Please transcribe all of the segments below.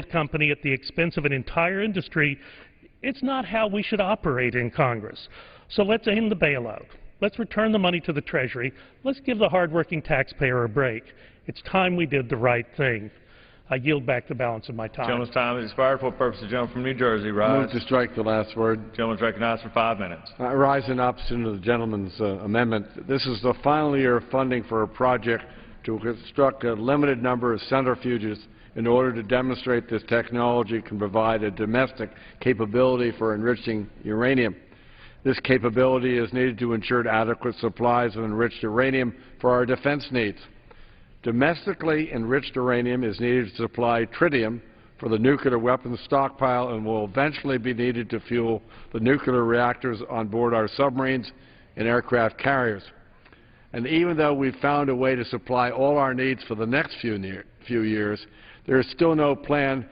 company at the expense of an entire industry, it's not how we should operate in Congress. So let's end the bailout. Let's return the money to the Treasury. Let's give the hardworking taxpayer a break. It's time we did the right thing. I yield back the balance of my time. Gentleman's time has expired. For purpose of the gentleman from New Jersey, rise. Move to strike the last word. Gentleman's recognized for 5 minutes. I rise in opposition to the gentleman's amendment. This is the final year of funding for a project to construct a limited number of centrifuges in order to demonstrate this technology can provide a domestic capability for enriching uranium. This capability is needed to ensure adequate supplies of enriched uranium for our defense needs. Domestically enriched uranium is needed to supply tritium for the nuclear weapons stockpile and will eventually be needed to fuel the nuclear reactors on board our submarines and aircraft carriers. And even though we've found a way to supply all our needs for the next few years, there is still no plan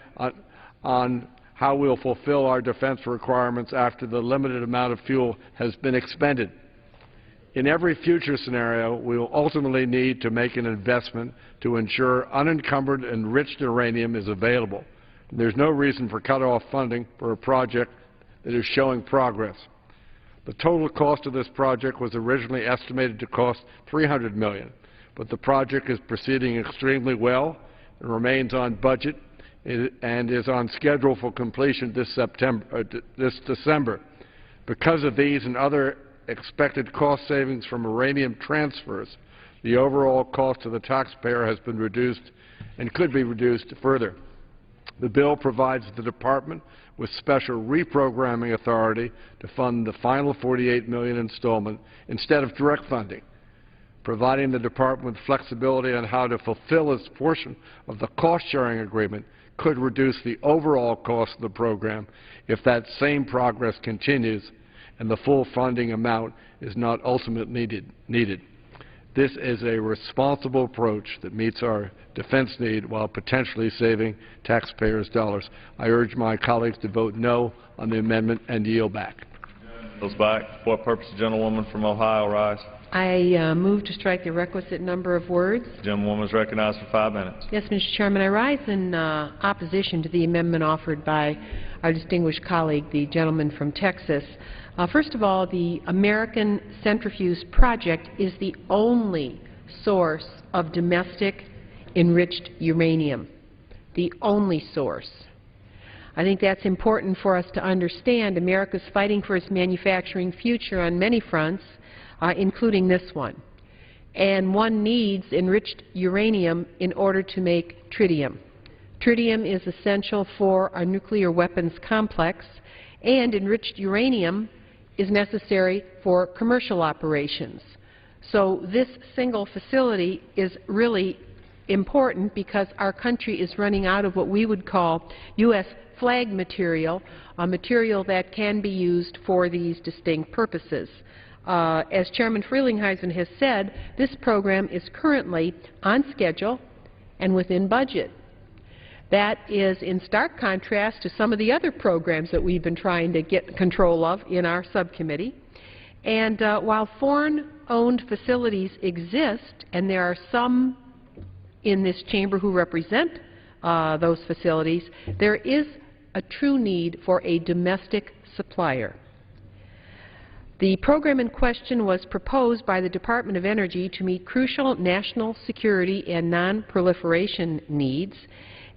on how we'll fulfill our defense requirements after the limited amount of fuel has been expended. In every future scenario, we will ultimately need to make an investment to ensure unencumbered enriched uranium is available. There's no reason for cut-off funding for a project that is showing progress. The total cost of this project was originally estimated to cost $300 million, but the project is proceeding extremely well and remains on budget and is on schedule for completion this December. Because of these and other expected cost savings from uranium transfers, the overall cost to the taxpayer has been reduced and could be reduced further. The bill provides the Department with special reprogramming authority to fund the final $48 million installment instead of direct funding, providing the Department with flexibility on how to fulfill its portion of the cost-sharing agreement could reduce the overall cost of the program if that same progress continues and the full funding amount is not ultimately needed. This is a responsible approach that meets our defense need while potentially saving taxpayers' dollars. I urge my colleagues to vote no on the amendment and yield back. Yields back. For what purpose, the gentlewoman from Ohio, rise. I move to strike the requisite number of words. The gentlewoman is recognized for 5 minutes. Yes, Mr. Chairman, I rise in opposition to the amendment offered by our distinguished colleague, the gentleman from Texas. First of all, the American Centrifuge Project is the only source of domestic enriched uranium, the only source. I think that's important for us to understand. America's fighting for its manufacturing future on many fronts, including this one. And one needs enriched uranium in order to make tritium. Tritium is essential for our nuclear weapons complex, and enriched uranium is necessary for commercial operations. So this single facility is really important because our country is running out of what we would call U.S. flag material, a material that can be used for these distinct purposes. As Chairman Frelinghuysen has said, this program is currently on schedule and within budget. That is in stark contrast to some of the other programs that we've been trying to get control of in our subcommittee. And while foreign-owned facilities exist, and there are some in this chamber who represent those facilities, there is a true need for a domestic supplier. The program in question was proposed by the Department of Energy to meet crucial national security and non-proliferation needs,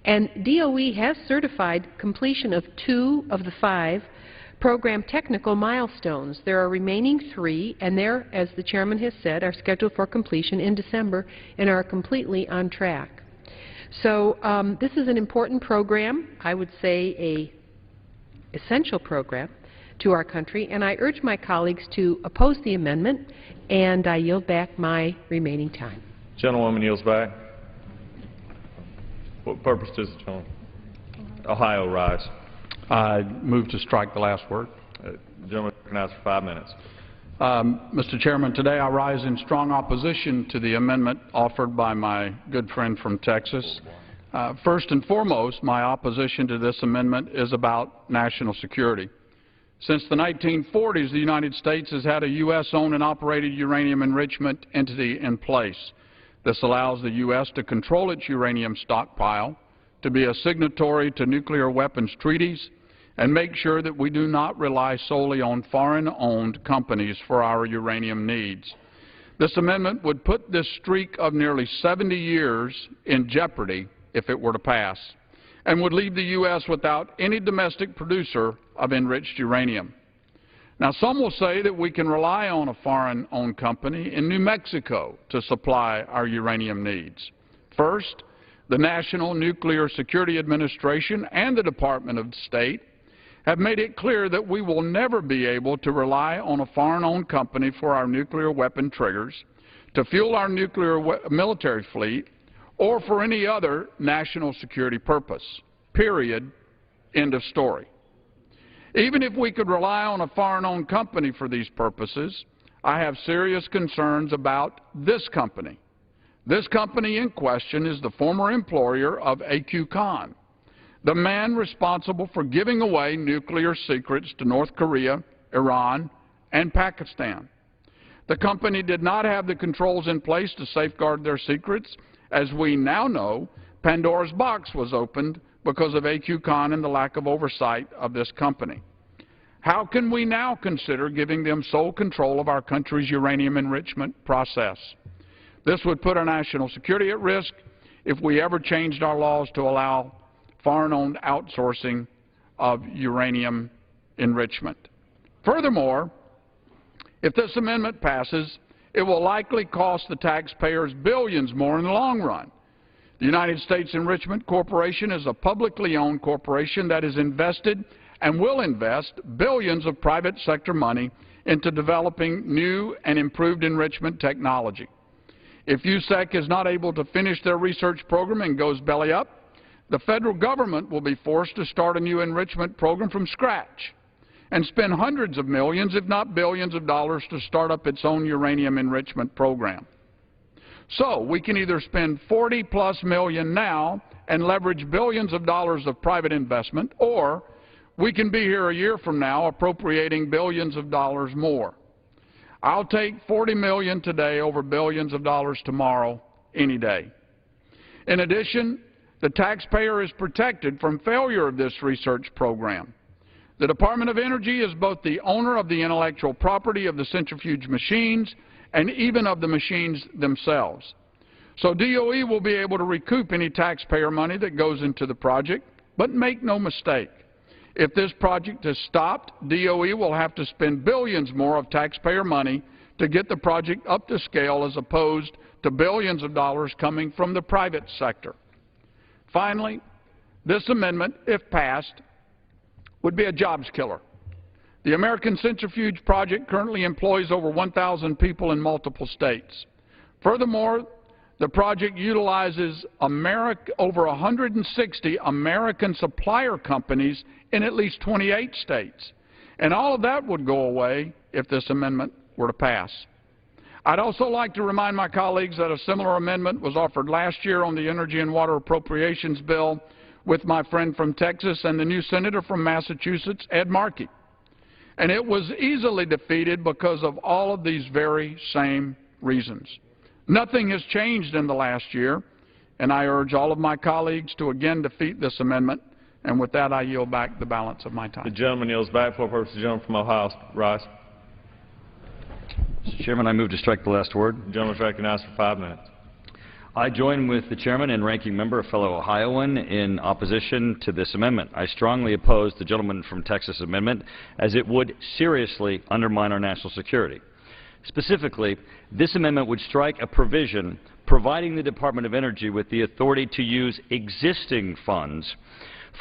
and DOE has certified completion of 2 of the 5 program technical milestones. There are remaining 3, and they're, as the Chairman has said, are scheduled for completion in December and are completely on track. So this is an important program, I would say a essential program to our country, and I urge my colleagues to oppose the amendment, and I yield back my remaining time. Gentlewoman yields back. What purpose does the gentleman? Ohio, rise. I move to strike the last word. Gentleman recognized for 5 minutes. Mr. Chairman, today I rise in strong opposition to the amendment offered by my good friend from Texas. First and foremost, my opposition to this amendment is about national security. Since the 1940s, the United States has had a U.S.-owned and operated uranium enrichment entity in place. This allows the U.S. to control its uranium stockpile, to be a signatory to nuclear weapons treaties and make sure that we do not rely solely on foreign-owned companies for our uranium needs. This amendment would put this streak of nearly 70 years in jeopardy if it were to pass, and would leave the U.S. without any domestic producer of enriched uranium. Now, some will say that we can rely on a foreign-owned company in New Mexico to supply our uranium needs. First, the National Nuclear Security Administration and the Department of State have made it clear that we will never be able to rely on a foreign-owned company for our nuclear weapon triggers, to fuel our nuclear military fleet, or for any other national security purpose. Period. End of story. Even if we could rely on a foreign-owned company for these purposes, I have serious concerns about this company. This company in question is the former employer of A.Q. Khan, the man responsible for giving away nuclear secrets to North Korea, Iran, and Pakistan. The company did not have the controls in place to safeguard their secrets. As we now know, Pandora's box was opened because of A.Q. Khan and the lack of oversight of this company. How can we now consider giving them sole control of our country's uranium enrichment process? This would put our national security at risk if we ever changed our laws to allow foreign-owned outsourcing of uranium enrichment. Furthermore, if this amendment passes, it will likely cost the taxpayers billions more in the long run. The United States Enrichment Corporation is a publicly owned corporation that has invested and will invest billions of private sector money into developing new and improved enrichment technology. If USEC is not able to finish their research program and goes belly up, the federal government will be forced to start a new enrichment program from scratch and spend hundreds of millions, if not billions of dollars to start up its own uranium enrichment program. So we can either spend $40+ million now and leverage billions of dollars of private investment, or we can be here a year from now appropriating billions of dollars more. I'll take $40 million today over billions of dollars tomorrow any day. In addition, the taxpayer is protected from failure of this research program. The Department of Energy is both the owner of the intellectual property of the centrifuge machines and even of the machines themselves. So DOE will be able to recoup any taxpayer money that goes into the project, but make no mistake, if this project is stopped, DOE will have to spend billions more of taxpayer money to get the project up to scale as opposed to billions of dollars coming from the private sector. Finally, this amendment, if passed, would be a jobs killer. The American Centrifuge Project currently employs over 1,000 people in multiple states. Furthermore, the project utilizes over 160 American supplier companies in at least 28 states. And all of that would go away if this amendment were to pass. I'd also like to remind my colleagues that a similar amendment was offered last year on the Energy and Water Appropriations Bill with my friend from Texas and the new senator from Massachusetts, Ed Markey. And it was easily defeated because of all of these very same reasons. Nothing has changed in the last year, and I urge all of my colleagues to again defeat this amendment. And with that, I yield back the balance of my time. The gentleman yields back for the purpose of the gentleman from Ohio. Rise. Mr. Chairman, I move to strike the last word. The gentleman is recognized for 5 minutes. I join with the chairman and ranking member, a fellow Ohioan, in opposition to this amendment. I strongly oppose the gentleman from Texas amendment, as it would seriously undermine our national security. Specifically, this amendment would strike a provision providing the Department of Energy with the authority to use existing funds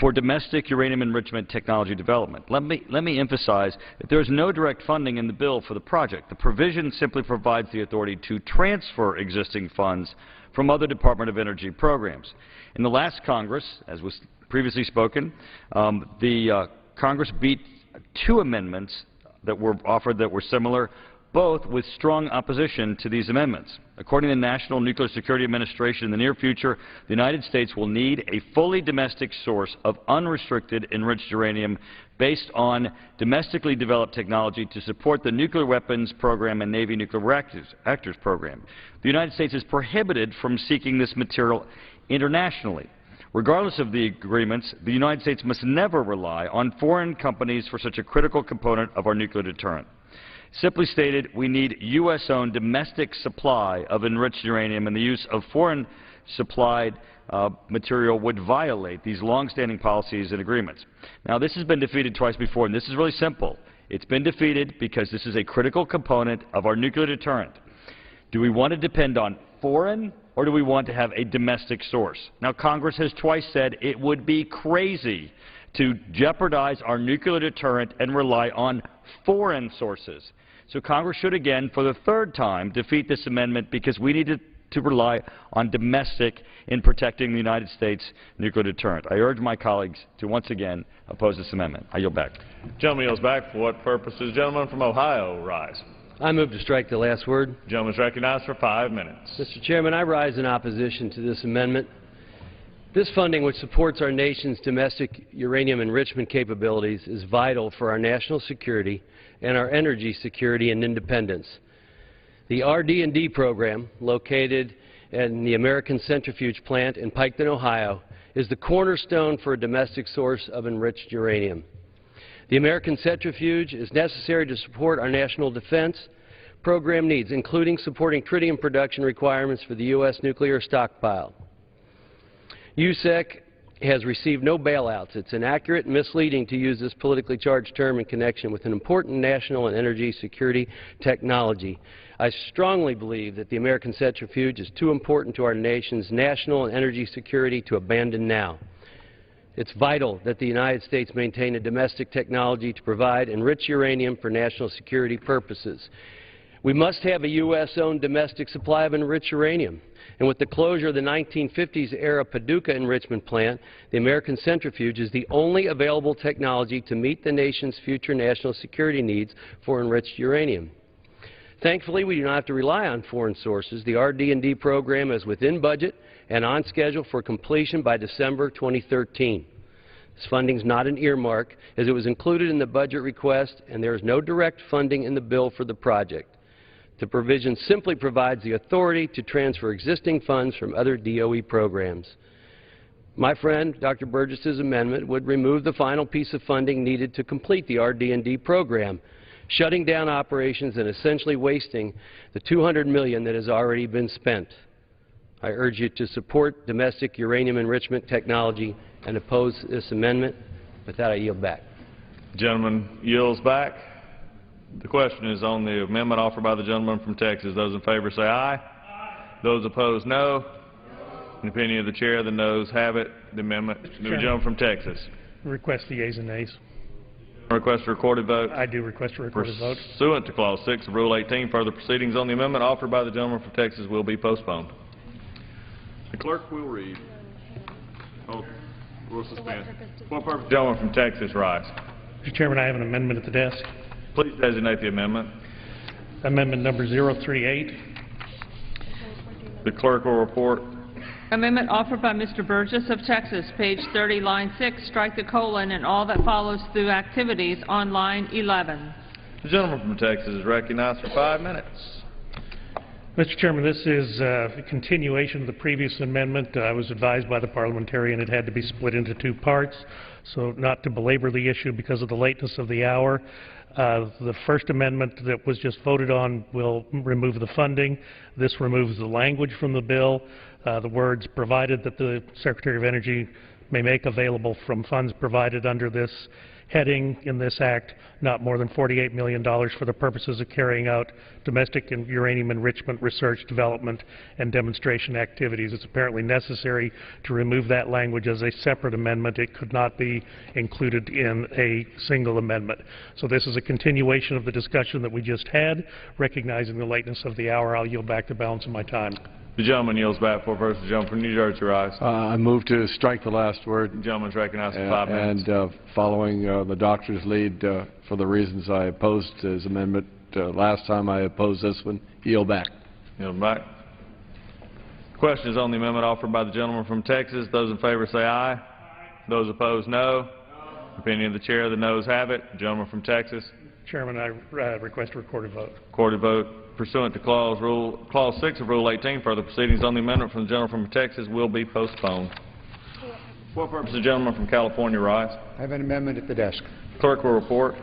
for domestic uranium enrichment technology development. Let me emphasize that there is no direct funding in the bill for the project. The provision simply provides the authority to transfer existing funds from other Department of Energy programs. In the last Congress, as was previously spoken, Congress beat 2 amendments that were offered that were similar, both with strong opposition to these amendments. According to the National Nuclear Security Administration, in the near future, the United States will need a fully domestic source of unrestricted enriched uranium based on domestically developed technology to support the nuclear weapons program and Navy nuclear reactors program. The United States is prohibited from seeking this material internationally. Regardless of the agreements, the United States must never rely on foreign companies for such a critical component of our nuclear deterrent. Simply stated, we need U.S.-owned domestic supply of enriched uranium, and the use of foreign supplied material would violate these long-standing policies and agreements. Now, this has been defeated twice before, and this is really simple. It's been defeated because this is a critical component of our nuclear deterrent. Do we want to depend on foreign, or do we want to have a domestic source? Now, Congress has twice said it would be crazy to jeopardize our nuclear deterrent and rely on foreign sources. So Congress should again, for the third time, defeat this amendment because we need to rely on domestic in protecting the United States nuclear deterrent. I urge my colleagues to once again oppose this amendment. I yield back. Gentleman yields back. For what purposes? Gentleman from Ohio, rise. I move to strike the last word. Gentleman is recognized for 5 minutes. Mr. Chairman, I rise in opposition to this amendment. This funding, which supports our nation's domestic uranium enrichment capabilities, is vital for our national security and our energy security and independence. The RD&D program, located in the American Centrifuge plant in Piketon, Ohio, is the cornerstone for a domestic source of enriched uranium. The American Centrifuge is necessary to support our national defense program needs, including supporting tritium production requirements for the U.S. nuclear stockpile. USEC has received no bailouts. It's inaccurate and misleading to use this politically charged term in connection with an important national and energy security technology. I strongly believe that the American Centrifuge is too important to our nation's national and energy security to abandon now. It's vital that the United States maintain a domestic technology to provide enriched uranium for national security purposes. We must have a U.S.-owned domestic supply of enriched uranium. And with the closure of the 1950s-era Paducah enrichment plant, the American Centrifuge is the only available technology to meet the nation's future national security needs for enriched uranium. Thankfully, we do not have to rely on foreign sources. The RD&D program is within budget and on schedule for completion by December 2013. This funding is not an earmark, as it was included in the budget request, and there is no direct funding in the bill for the project. The provision simply provides the authority to transfer existing funds from other DOE programs. My friend, Dr. Burgess's amendment would remove the final piece of funding needed to complete the RD&D program, shutting down operations and essentially wasting the $200 million that has already been spent. I urge you to support domestic uranium enrichment technology and oppose this amendment. With that, I yield back. The gentleman yields back. The question is on the amendment offered by the gentleman from Texas. Those in favor say aye. Aye. Those opposed, no. In the opinion of the chair, the noes have it. The amendment. The gentleman from Texas. Request the yeas and nays. Request a recorded vote. I do request a recorded vote. Pursuant to Clause 6 of Rule 18, further proceedings on the amendment offered by the gentleman from Texas will be postponed. The clerk will read. Oh, we'll suspend. For what purpose? Gentleman from Texas, rise. Mr. Chairman, I have an amendment at the desk. Please designate the amendment. Amendment number 038. The clerk will report. Amendment offered by Mr. Burgess of Texas, page 30, line 6, strike the colon and all that follows through activities on line 11. The gentleman from Texas is recognized for 5 minutes. Mr. Chairman, this is a continuation of the previous amendment. I was advised by the parliamentarian it had to be split into 2 parts, so not to belabor the issue because of the lateness of the hour. The first amendment that was just voted on will remove the funding. This removes the language from the bill. The words provided that the Secretary of Energy may make available from funds provided under this heading in this act not more than $48 million for the purposes of carrying out domestic and uranium enrichment research, development, and demonstration activities. It's apparently necessary to remove that language as a separate amendment. It could not be included in a single amendment. So this is a continuation of the discussion that we just had. Recognizing the lateness of the hour, I'll yield back the balance of my time. The gentleman yields back for versus the gentleman from New Jersey, rise. I move to strike the last word. The gentleman is recognized for 5 minutes. And following the doctor's lead, for the reasons I opposed his amendment last time, I opposed this one. Yield back. Yield back. The question is on the amendment offered by the gentleman from Texas. Those in favor say aye. Aye. Those opposed, no. No. Opinion of the chair, the noes have it. The gentleman from Texas. Chairman, I request a recorded vote. Recorded vote. Pursuant to Clause 6 of Rule 18, further proceedings on the amendment from the gentleman from Texas will be postponed. For what purpose the gentleman from California rise? I have an amendment at the desk. Clerk will report.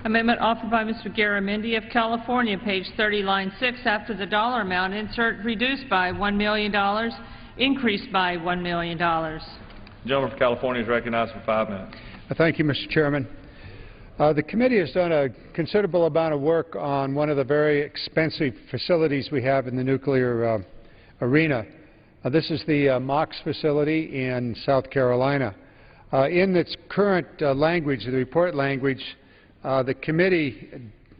Amendment offered by Mr. Garamendi of California, page 30, line 6, after the dollar amount, insert reduced by $1 million, increased by $1 million. The gentleman from California is recognized for 5 minutes. Thank you, Mr. Chairman. The committee has done a considerable amount of work on one of the very expensive facilities we have in the nuclear arena. This is the MOX facility in South Carolina. In its current language, the report language, the committee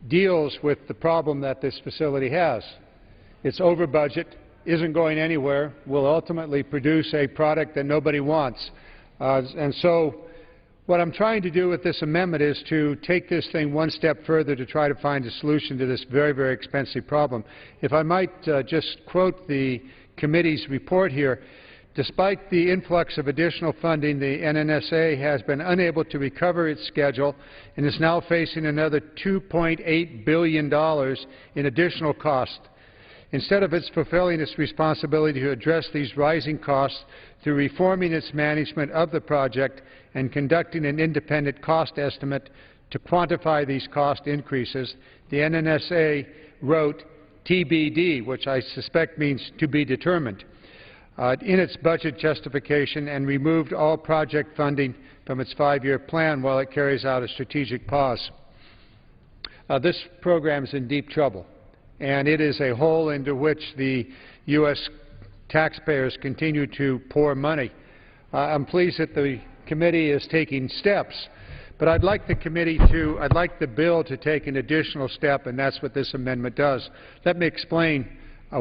deals with the problem that this facility has. It's over budget, isn't going anywhere, will ultimately produce a product that nobody wants. And so what I'm trying to do with this amendment is to take this thing one step further to try to find a solution to this very, very expensive problem. If I might just quote the committee's report here, despite the influx of additional funding, the NNSA has been unable to recover its schedule and is now facing another $2.8 billion in additional cost. Instead of its fulfilling its responsibility to address these rising costs through reforming its management of the project and conducting an independent cost estimate to quantify these cost increases, the NNSA wrote TBD, which I suspect means to be determined, in its budget justification, and removed all project funding from its 5-year plan while it carries out a strategic pause. This program is in deep trouble, and it is a hole into which the U.S. taxpayers continue to pour money. I'm pleased that the committee is taking steps, but I'd like the bill to take an additional step, and that's what this amendment does. Let me explain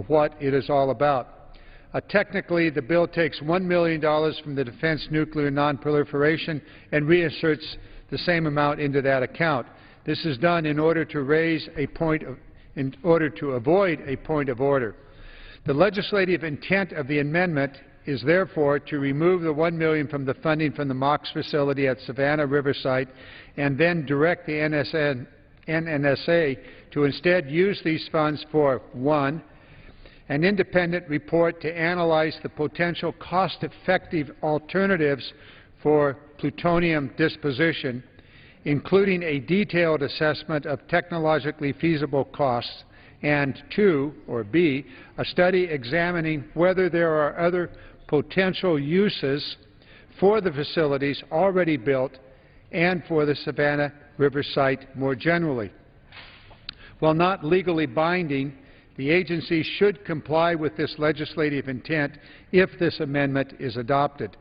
what it is all about. Technically, the bill takes $1 million from the Defense Nuclear Nonproliferation and reinserts the same amount into that account. This is done in order to avoid a point of order. The legislative intent of the amendment is therefore to remove the $1 million from the funding from the MOX facility at Savannah River Site and then direct the NNSA to instead use these funds for, 1, an independent report to analyze the potential cost-effective alternatives for plutonium disposition, including a detailed assessment of technologically feasible costs, and 2, or B, a study examining whether there are other potential uses for the facilities already built and for the Savannah River Site more generally. While not legally binding, the agency should comply with this legislative intent if this amendment is adopted.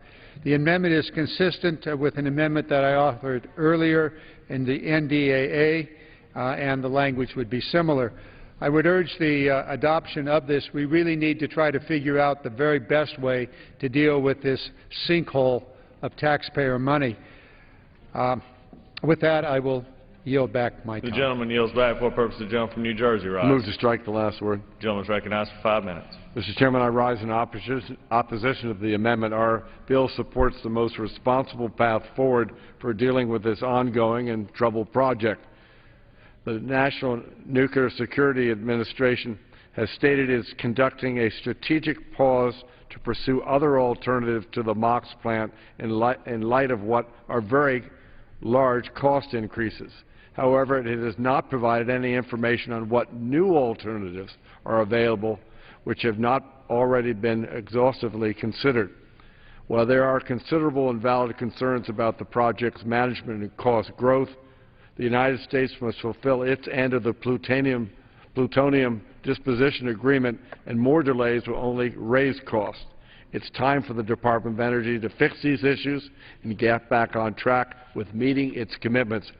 The amendment is consistent with an amendment that I authored earlier in the NDAA, and the language would be similar. I would urge the adoption of this. We really need to try to figure out the very best way to deal with this sinkhole of taxpayer money. With that, I will yield back my time. The gentleman yields back. For what purpose the gentleman from New Jersey rise? Move to strike the last word. The gentleman is recognized for 5 minutes. Mr. Chairman, I rise in opposition of the amendment. Our bill supports the most responsible path forward for dealing with this ongoing and troubled project. The National Nuclear Security Administration has stated it is conducting a strategic pause to pursue other alternatives to the MOX plant in light of what are very large cost increases. However, it has not provided any information on what new alternatives are available which have not already been exhaustively considered. While there are considerable and valid concerns about the project's management and cost growth, the United States must fulfill its end of the plutonium disposition agreement, and more delays will only raise costs. It's time for the Department of Energy to fix these issues and get back on track with meeting its commitments.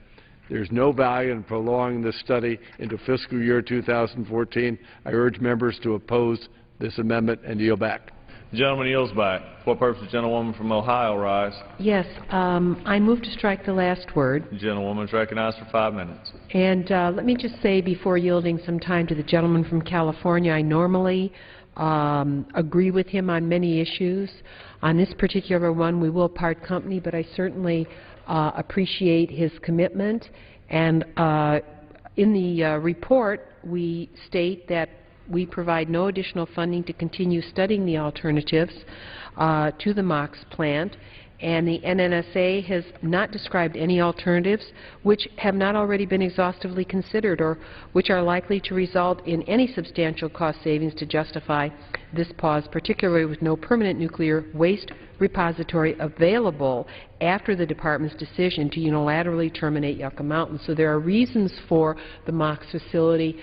There's no value in prolonging this study into fiscal year 2014. I urge members to oppose this amendment and yield back. The gentleman yields back. For what purpose the gentlewoman from Ohio rise? Yes, I move to strike the last word. The gentlewoman is recognized for 5 minutes. And let me just say, before yielding some time to the gentleman from California, I normally agree with him on many issues. On this particular one, we will part company, but I certainly appreciate his commitment. And in the report, we state that we provide no additional funding to continue studying the alternatives to the MOX plant, and the NNSA has not described any alternatives which have not already been exhaustively considered or which are likely to result in any substantial cost savings to justify this pause, particularly with no permanent nuclear waste repository available after the Department's decision to unilaterally terminate Yucca Mountain. So there are reasons for the MOX facility.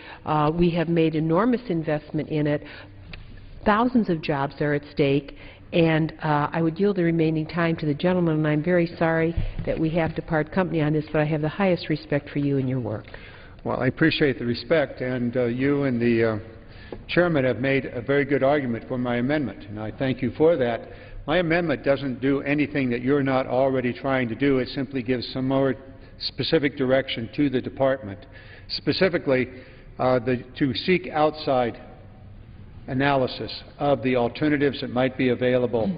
We have made enormous investment in it. Thousands of jobs are at stake. And I would yield the remaining time to the gentleman, and I'm very sorry that we have to part company on this, but I have the highest respect for you and your work. Well, I appreciate the respect, and you and the chairman have made a very good argument for my amendment, and I thank you for that. My amendment doesn't do anything that you're not already trying to do. It simply gives some more specific direction to the department, specifically to seek outside analysis of the alternatives that might be available.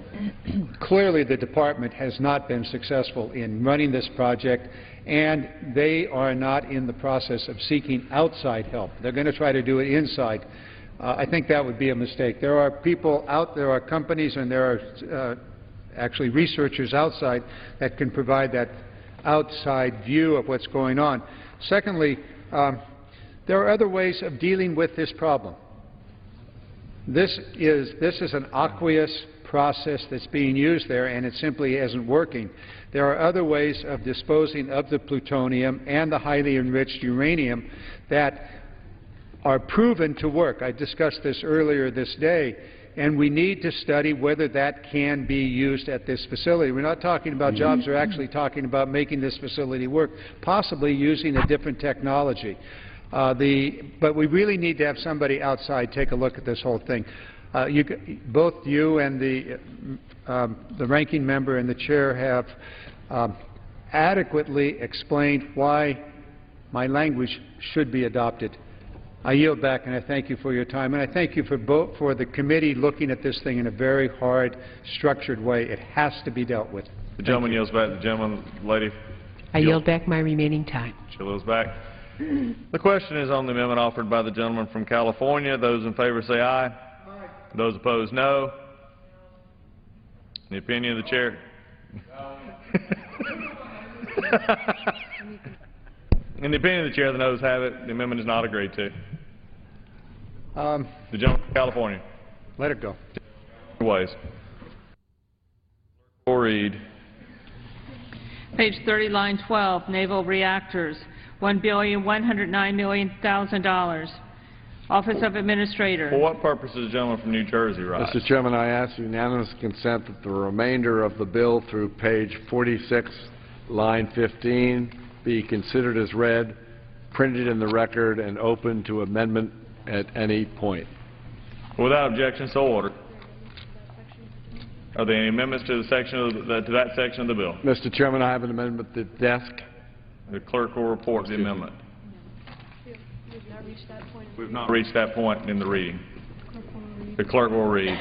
Clearly, the department has not been successful in running this project, and they are not in the process of seeking outside help. They're going to try to do it inside. I think that would be a mistake. There are people out there, are companies, and there are actually researchers outside that can provide that outside view of what's going on. Secondly, there are other ways of dealing with this problem. This is an aqueous process that's being used there, and it simply isn't working. There are other ways of disposing of the plutonium and the highly enriched uranium that are proven to work. I discussed this earlier this day, and we need to study whether that can be used at this facility. We're not talking about jobs, we're actually talking about making this facility work, possibly using a different technology. But we really need to have somebody outside take a look at this whole thing. Both you and the ranking member and the chair have adequately explained why my language should be adopted. I yield back, and I thank you for your time, and I thank you for the committee looking at this thing in a very hard, structured way. It has to be dealt with. The gentleman yields back. The gentleman, lady. I yield back my remaining time. She yields back. The question is on the amendment offered by the gentleman from California. Those in favor say aye. Aye. Those opposed, no. In the opinion of the chair. In the opinion of the chair, the noes have it. The amendment is not agreed to. The gentleman from California. Let it go. Ways. Will read. Page 30, line 12, naval reactors, $1,109,000,000. Office of Administrator. For what purpose does the gentleman from New Jersey rise? Mr. Chairman, I ask unanimous consent that the remainder of the bill through page 46, line 15, be considered as read, printed in the record, and open to amendment at any point. Without objection, so ordered. Are there any amendments to the section of to that section of the bill? Mr. Chairman, I have an amendment at the desk. The clerk will report the amendment. We've not reached that point in the reading. The clerk will read.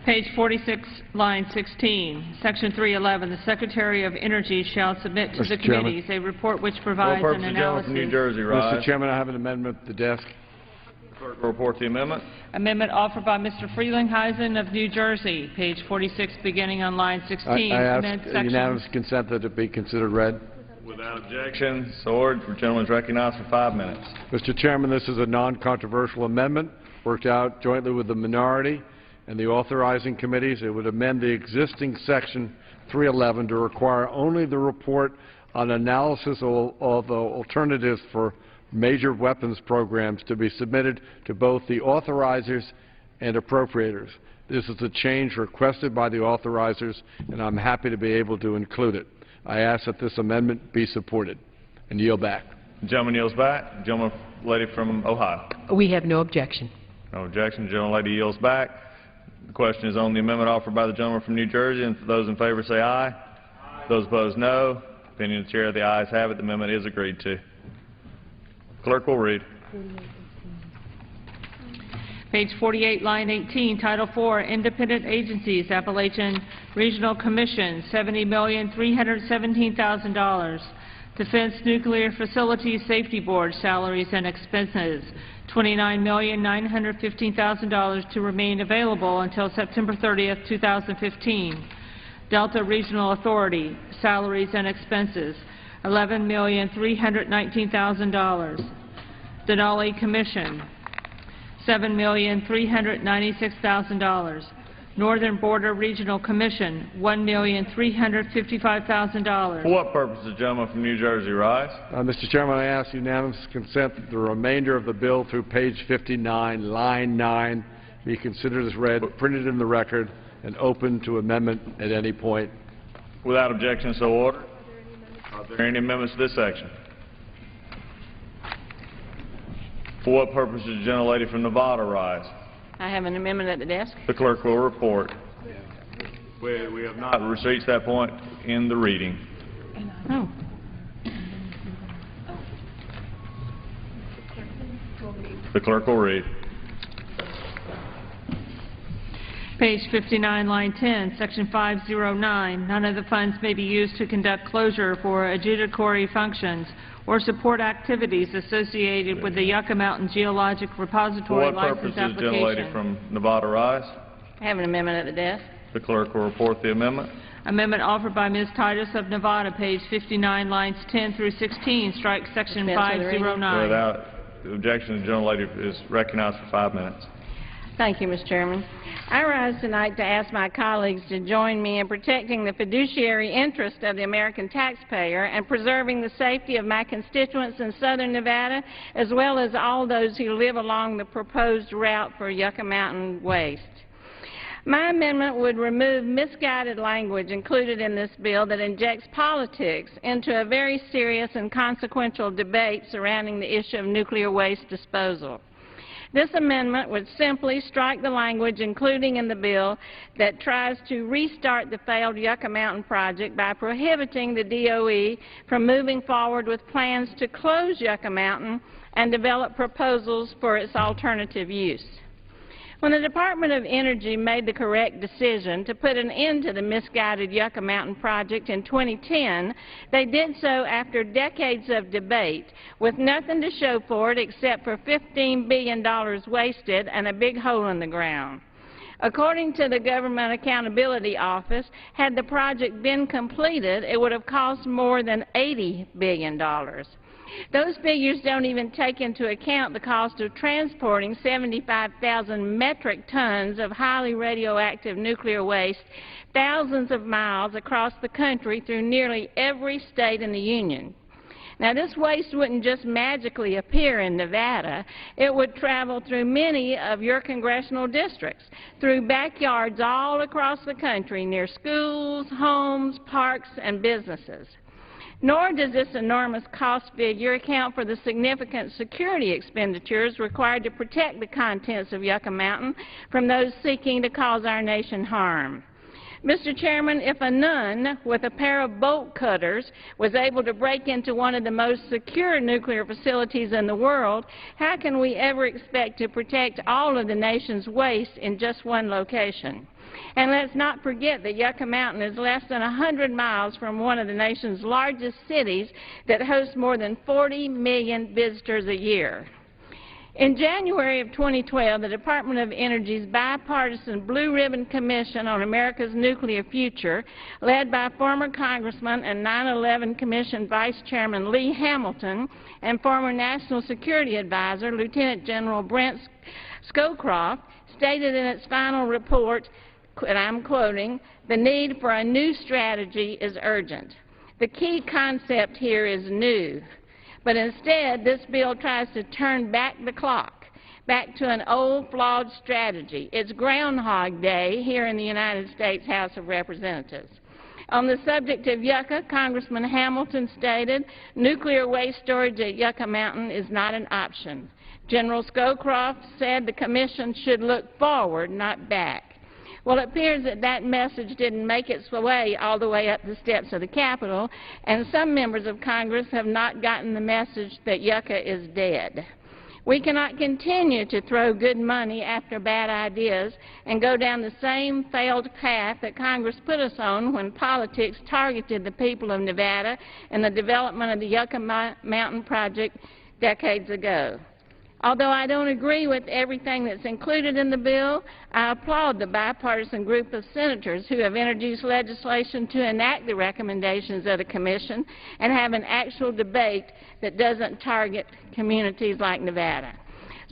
Page 46, line 16, section 311. The Secretary of Energy shall submit to the committees a report which provides an analysis. From New Jersey rise. Mr. Chairman, I have an amendment at the desk. The clerk will report the amendment. Amendment offered by Mr. Frelinghuysen of New Jersey, page 46, beginning on line 16. I ask unanimous consent that it be considered read. Without objection, so ordered. The gentleman is recognized for 5 minutes. Mr. Chairman, this is a non-controversial amendment worked out jointly with the minority and the authorizing committees. It would amend the existing section 311 to require only the report on analysis of the alternatives for major weapons programs to be submitted to both the authorizers and appropriators. This is a change requested by the authorizers, and I'm happy to be able to include it. I ask that this amendment be supported and yield back. The gentleman yields back. The gentleman lady from Ohio. We have no objection. No objection. The gentleman lady yields back. The question is on the amendment offered by the gentleman from New Jersey, and those in favor say aye. Aye. Those opposed, no. Opinion of the chair, the ayes have it. The amendment is agreed to. Clerk will read. Page 48, line 18, Title IV, Independent Agencies, Appalachian Regional Commission, $70,317,000. Defense Nuclear Facilities Safety Board, salaries and expenses, $29,915,000 to remain available until September 30th, 2015. Delta Regional Authority, salaries and expenses, $11,319,000. Denali Commission, $7,396,000. Northern Border Regional Commission, $1,355,000. For what purpose does the gentleman from New Jersey rise? Mr. Chairman, I ask unanimous consent that the remainder of the bill through page 59, line 9, be considered as read, printed in the record, and open to amendment at any point. Without objection, so ordered. Are there any amendments to this section? For what purpose does the gentlelady from Nevada rise? I have an amendment at the desk. The clerk will report. We have not reached that point in the reading. Oh. The clerk will read. Page 59, line 10, section 509, none of the funds may be used to conduct closure for adjudicatory functions or support activities associated with the Yucca Mountain Geologic Repository license application. For what purpose does the gentlelady from Nevada rise? I have an amendment at the desk. The clerk will report the amendment. Amendment offered by Ms. Titus of Nevada, page 59, lines 10 through 16, strike section 509. Without objection, the gentlelady is recognized for 5 minutes. Thank you, Mr. Chairman. I rise tonight to ask my colleagues to join me in protecting the fiduciary interest of the American taxpayer and preserving the safety of my constituents in southern Nevada, as well as all those who live along the proposed route for Yucca Mountain waste. My amendment would remove misguided language included in this bill that injects politics into a very serious and consequential debate surrounding the issue of nuclear waste disposal. This amendment would simply strike the language including in the bill that tries to restart the failed Yucca Mountain project by prohibiting the DOE from moving forward with plans to close Yucca Mountain and develop proposals for its alternative use. When the Department of Energy made the correct decision to put an end to the misguided Yucca Mountain project in 2010, they did so after decades of debate with nothing to show for it except for $15 billion wasted and a big hole in the ground. According to the Government Accountability Office, had the project been completed, it would have cost more than $80 billion. Those figures don't even take into account the cost of transporting 75,000 metric tons of highly radioactive nuclear waste thousands of miles across the country through nearly every state in the Union. Now, this waste wouldn't just magically appear in Nevada. It would travel through many of your congressional districts, through backyards all across the country near schools, homes, parks, and businesses. Nor does this enormous cost figure account for the significant security expenditures required to protect the contents of Yucca Mountain from those seeking to cause our nation harm. Mr. Chairman, if a nun with a pair of bolt cutters was able to break into one of the most secure nuclear facilities in the world, how can we ever expect to protect all of the nation's waste in just one location? And let's not forget that Yucca Mountain is less than 100 miles from one of the nation's largest cities that hosts more than 40 million visitors a year. In January of 2012, the Department of Energy's bipartisan Blue Ribbon Commission on America's Nuclear Future, led by former Congressman and 9/11 Commission Vice Chairman Lee Hamilton and former National Security Advisor Lieutenant General Brent Scowcroft, stated in its final report, and I'm quoting, "The need for a new strategy is urgent." The key concept here is new. But instead, this bill tries to turn back the clock, back to an old, flawed strategy. It's Groundhog Day here in the United States House of Representatives. On the subject of Yucca, Congressman Hamilton stated, nuclear waste storage at Yucca Mountain is not an option. General Scowcroft said the Commission should look forward, not back. Well, it appears that that message didn't make its way all the way up the steps of the Capitol, and some members of Congress have not gotten the message that Yucca is dead. We cannot continue to throw good money after bad ideas and go down the same failed path that Congress put us on when politics targeted the people of Nevada in the development of the Yucca Mountain project decades ago. Although I don't agree with everything that's included in the bill, I applaud the bipartisan group of senators who have introduced legislation to enact the recommendations of the Commission and have an actual debate that doesn't target communities like Nevada.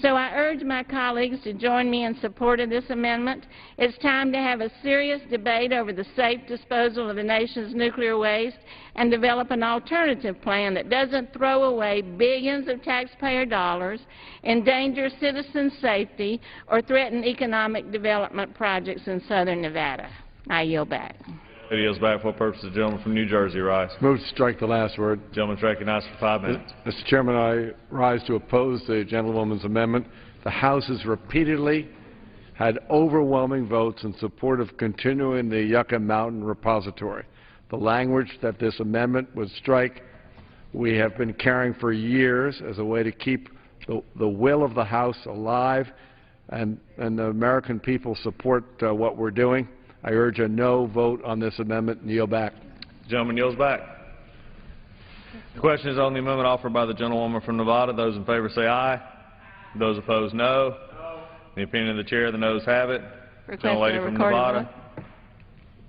So I urge my colleagues to join me in support of this amendment. It's time to have a serious debate over the safe disposal of the nation's nuclear waste and develop an alternative plan that doesn't throw away billions of taxpayer dollars, endanger citizen safety, or threaten economic development projects in southern Nevada. I yield back. It yields back for purposes. The gentleman from New Jersey rise. Move to strike the last word. Gentleman's recognized for 5 minutes. Mr. Chairman, I rise to oppose the gentlewoman's amendment. The House has repeatedly had overwhelming votes in support of continuing the Yucca Mountain repository. The language that this amendment would strike we have been carrying for years as a way to keep the will of the House alive, and the American people support what we're doing. I urge a no vote on this amendment and yield back. The gentleman yields back. The question is on the amendment offered by the gentlewoman from Nevada. Those in favor say aye. Those opposed, no. In the opinion of the chair, the noes have it. Gentlelady from Nevada.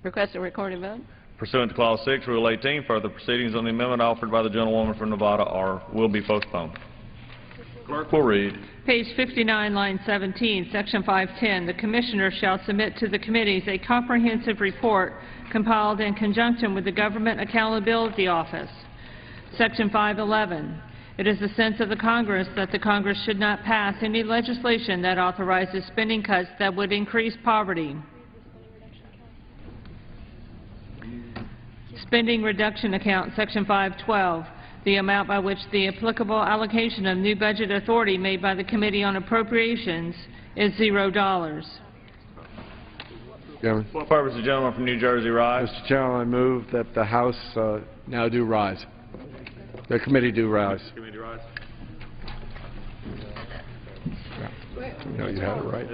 Request a recorded vote. Pursuant to Clause 6, Rule 18, further proceedings on the amendment offered by the gentlewoman from Nevada will be postponed. Clerk will read. Page 59, line 17, Section 510, the Commissioner shall submit to the committees a comprehensive report compiled in conjunction with the Government Accountability Office. Section 511, it is the sense of the Congress that the Congress should not pass any legislation that authorizes spending cuts that would increase poverty. Spending Reduction Account, Section 512, the amount by which the applicable allocation of new budget authority made by the Committee on Appropriations is $0. Chairman. For what purpose the gentleman from New Jersey rise? Mr. Chairman, I move that the House now do rise. The committee do rise. Committee rise. No, you had it right.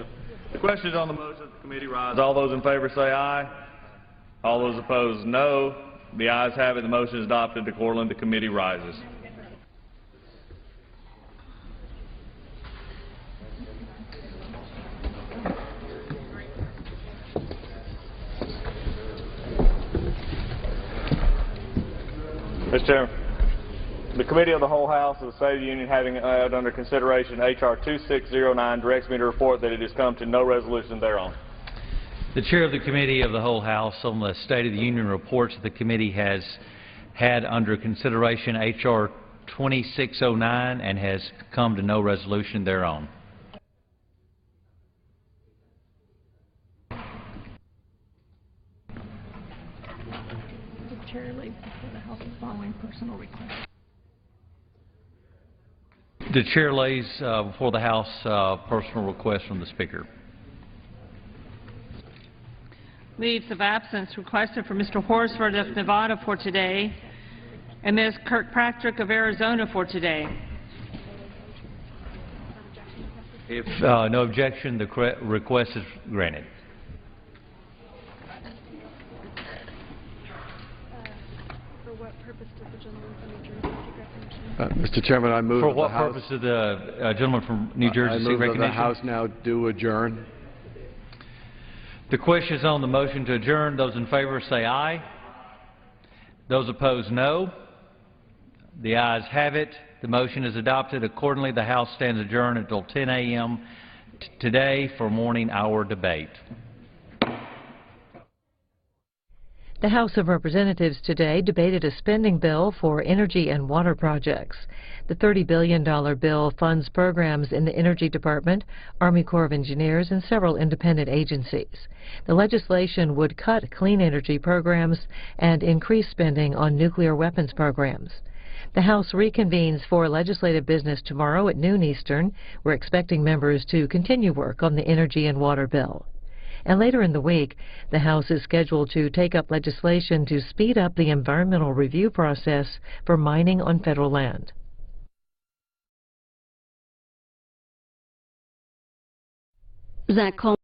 The question is on the motion that the committee rise. All those in favor say aye. All those opposed, no. The ayes have it. The motion is adopted. Accordingly, the committee rises. Mr. Chairman, the Committee of the Whole House of the State of the Union, having had under consideration H.R. 2609, directs me to report that it has come to no resolution thereon. The Chair of the Committee of the Whole House on the State of the Union reports that the committee has had under consideration H.R. 2609 and has come to no resolution thereon. The Chair lays before the House the following personal request. The Chair lays before the House personal request from the Speaker. Leaves of absence requested for Mr. Horsford of Nevada for today and Ms. Kirkpatrick of Arizona for today. If no objection, the request is granted. For what purpose does the gentleman from New Jersey seek recognition? Mr. Chairman, I move For that what the House, purpose did the gentleman from New Jersey seek I move that recognition? the House now do adjourn. The question is on the motion to adjourn. Those in favor say aye. Those opposed, no. The ayes have it. The motion is adopted. Accordingly, the House stands adjourned until 10 a.m. today for morning hour debate. The House of Representatives today debated a spending bill for energy and water projects. The $30 billion bill funds programs in the Energy Department, Army Corps of Engineers, and several independent agencies. The legislation would cut clean energy programs and increase spending on nuclear weapons programs. The House reconvenes for legislative business tomorrow at noon Eastern. We're expecting members to continue work on the energy and water bill. And later in the week, the House is scheduled to take up legislation to speed up the environmental review process for mining on federal land. Zach Coleman.